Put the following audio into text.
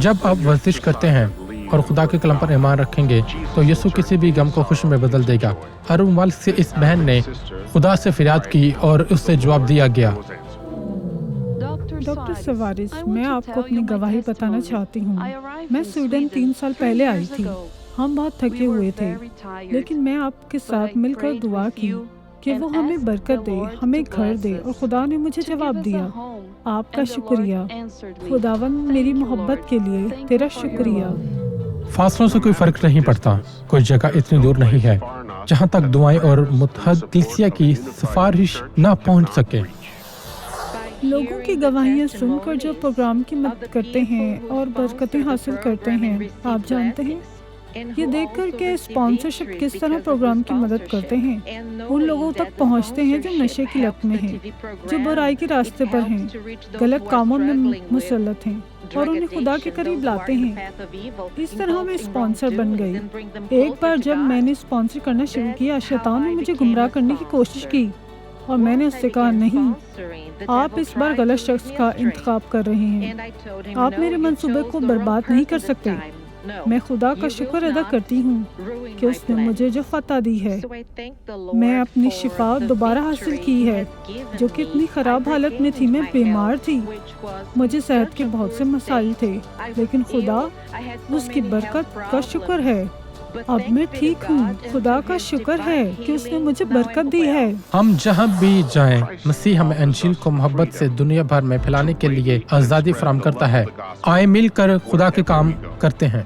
جب آپ ورزش کرتے ہیں اور خدا کے کلام پر ایمان رکھیں گے تو یسوع کسی بھی غم کو خوشی میں بدل دے گا۔ ارب ممالک سے اس بہن نے خدا سے فریاد کی اور اس سے جواب دیا گیا۔ ڈاکٹر سوارش، میں آپ کو اپنی گواہی بتانا چاہتی ہوں۔ میں سویڈن 3 سال پہلے آئی تھی۔ ہم بہت تھکے ہوئے تھے، لیکن میں آپ کے ساتھ مل کر دعا کی کہ وہ ہمیں برکت دے، ہمیں گھر دے، اور خدا نے مجھے جواب دیا۔ آپ کا شکریہ خداوند، میری محبت کے لیے تیرا شکریہ۔ فاصلوں سے کوئی فرق نہیں پڑتا، کوئی جگہ اتنی دور نہیں ہے جہاں تک دعائیں اور متحد کلیسیا کی سفارش نہ پہنچ سکے۔ لوگوں کی گواہیاں سن کر جو پروگرام کی مدد کرتے ہیں اور برکتیں حاصل کرتے ہیں، آپ جانتے ہیں یہ دیکھ کر کہ اسپانسرشپ کس طرح پروگرام کی مدد کرتے ہیں، ان لوگوں تک پہنچتے ہیں جو نشے کی لت میں ہیں، جو برائی کے راستے پر ہیں، غلط کاموں میں مسلط ہیں، اور انہیں خدا کے قریب لاتے ہیں۔ اس طرح میں اسپانسر بن گئی۔ ایک بار جب میں نے اسپانسر کرنا شروع کیا، شیطان نے مجھے گمراہ کرنے کی کوشش کی، اور میں نے اس سے کہا نہیں، آپ اس بار غلط شخص کا انتخاب کر رہے ہیں، آپ میرے منصوبے کو برباد نہیں کر سکتے۔ میں خدا کا شکر ادا کرتی ہوں کہ اس نے مجھے جو فتح دی ہے، میں اپنی شفا دوبارہ حاصل کی ہے، جو کہ اتنی خراب حالت میں تھی۔ میں بیمار تھی، مجھے صحت کے بہت سے مسائل تھے، لیکن خدا، اس کی برکت کا شکر ہے، اب میں ٹھیک ہوں۔ خدا کا شکر ہے کہ اس نے مجھے برکت دی ہے۔ ہم جہاں بھی جائیں، مسیح ہمیں انجیل کو محبت سے دنیا بھر میں پھیلانے کے لیے آزادی فراہم کرتا ہے۔ آئے مل کر خدا کے کام کرتے ہیں۔